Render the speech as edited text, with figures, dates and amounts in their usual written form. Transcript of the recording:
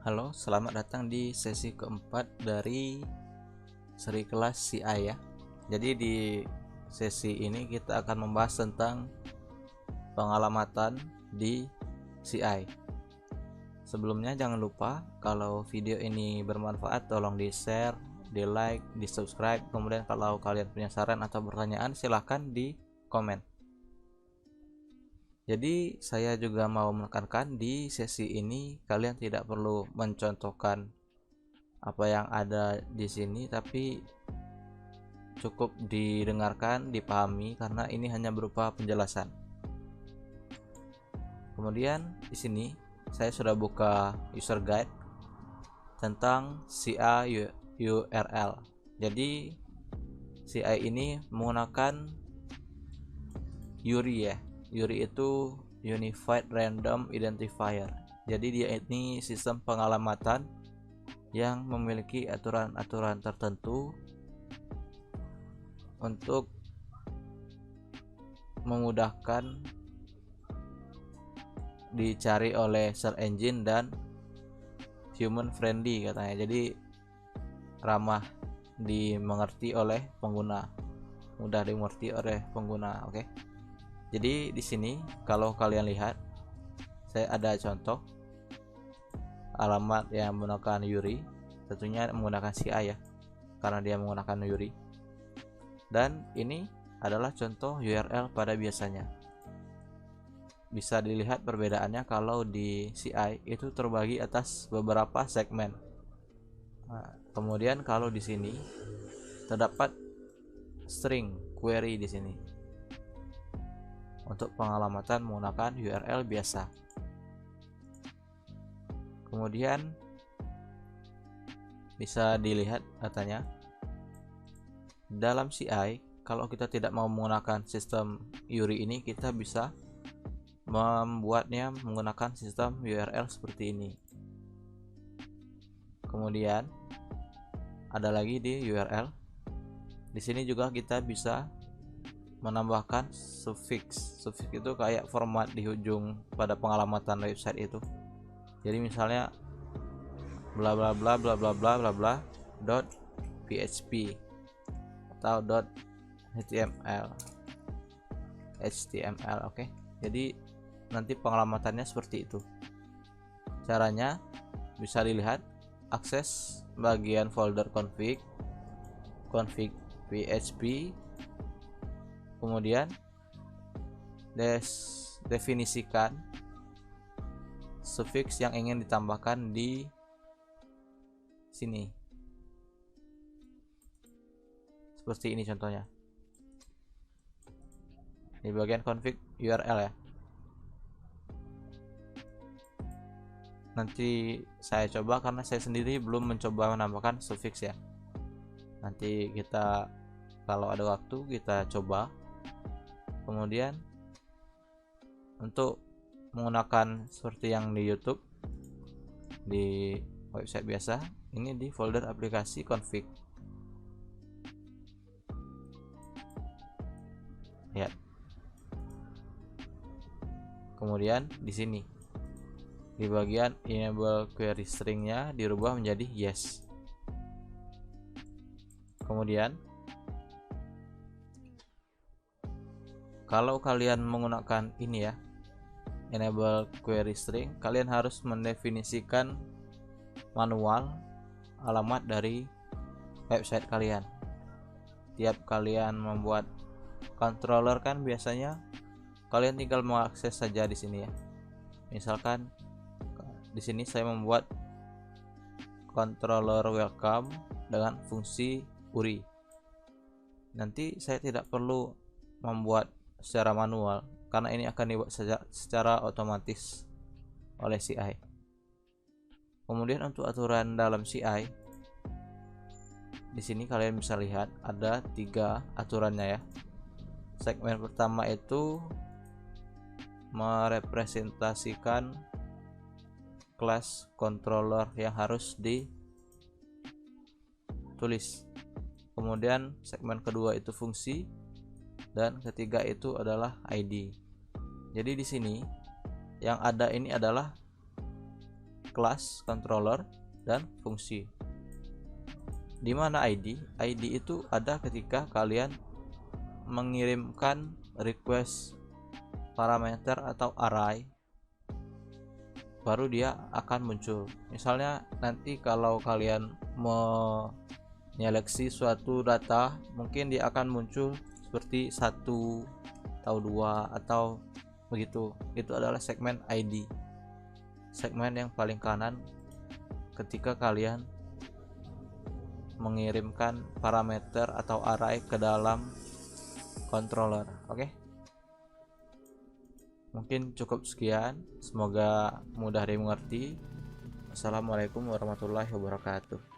Halo, selamat datang di sesi keempat dari seri kelas CI ya. Jadi di sesi ini kita akan membahas tentang pengalamatan di CI. Sebelumnya jangan lupa kalau video ini bermanfaat tolong di share, di like, di subscribe. Kemudian kalau kalian punya saran atau pertanyaan silahkan di komen. Jadi saya juga mau menekankan di sesi ini kalian tidak perlu mencontohkan apa yang ada di sini, tapi cukup didengarkan, dipahami karena ini hanya berupa penjelasan. Kemudian di sini saya sudah buka user guide tentang CI URL. Jadi CI ini menggunakan URI ya. URI itu Unified Random Identifier. Jadi dia ini sistem pengalamatan yang memiliki aturan-aturan tertentu untuk memudahkan dicari oleh search engine dan human friendly katanya. Jadi ramah dimengerti oleh pengguna, mudah dimengerti oleh pengguna. Oke. Jadi di sini kalau kalian lihat saya ada contoh alamat yang menggunakan URI, tentunya menggunakan CI ya, karena dia menggunakan URI. Dan ini adalah contoh URL pada biasanya. Bisa dilihat perbedaannya kalau di CI itu terbagi atas beberapa segmen. Nah, kemudian kalau di sini terdapat string query di sini untuk pengalamatan menggunakan URL biasa. Kemudian bisa dilihat katanya dalam CI kalau kita tidak mau menggunakan sistem URI ini, kita bisa membuatnya menggunakan sistem URL seperti ini. Kemudian ada lagi di URL. Di sini juga kita bisa menambahkan suffix. Suffix itu kayak format di ujung pada pengalamatan website itu. Jadi misalnya bla bla bla bla bla bla bla bla .php atau .html. Oke. Jadi nanti pengalamatannya seperti itu. Caranya bisa dilihat, akses bagian folder config php, kemudian definisikan suffix yang ingin ditambahkan di sini. Seperti ini contohnya. Di bagian config URL ya. Nanti saya coba karena saya sendiri belum mencoba menambahkan suffix ya. Nanti kita kalau ada waktu kita coba. Kemudian untuk menggunakan seperti yang di YouTube, di website biasa, ini di folder aplikasi config. Lihat. Kemudian di sini di bagian enable query stringnya dirubah menjadi yes. Kemudian kalau kalian menggunakan ini ya, enable query string, kalian harus mendefinisikan manual alamat dari website kalian. Tiap kalian membuat controller kan biasanya kalian tinggal mengakses saja di sini ya. Misalkan di sini saya membuat controller welcome dengan fungsi URI. Nanti saya tidak perlu membuat secara manual karena ini akan dibuat secara otomatis oleh CI. Kemudian untuk aturan dalam CI, di sini kalian bisa lihat ada 3 aturannya ya. Segmen pertama itu merepresentasikan kelas controller yang harus ditulis. Kemudian segmen kedua itu fungsi, dan ketiga itu adalah ID. Jadi di sini yang ada ini adalah kelas, controller, dan fungsi. Di mana ID? ID itu ada ketika kalian mengirimkan request parameter atau array, baru dia akan muncul. Misalnya nanti kalau kalian menyeleksi suatu data, mungkin dia akan muncul seperti 1 atau 2 atau begitu. Itu adalah segmen ID, segmen yang paling kanan ketika kalian mengirimkan parameter atau array ke dalam controller. Oke, mungkin cukup sekian, semoga mudah dimengerti. Assalamualaikum warahmatullahi wabarakatuh.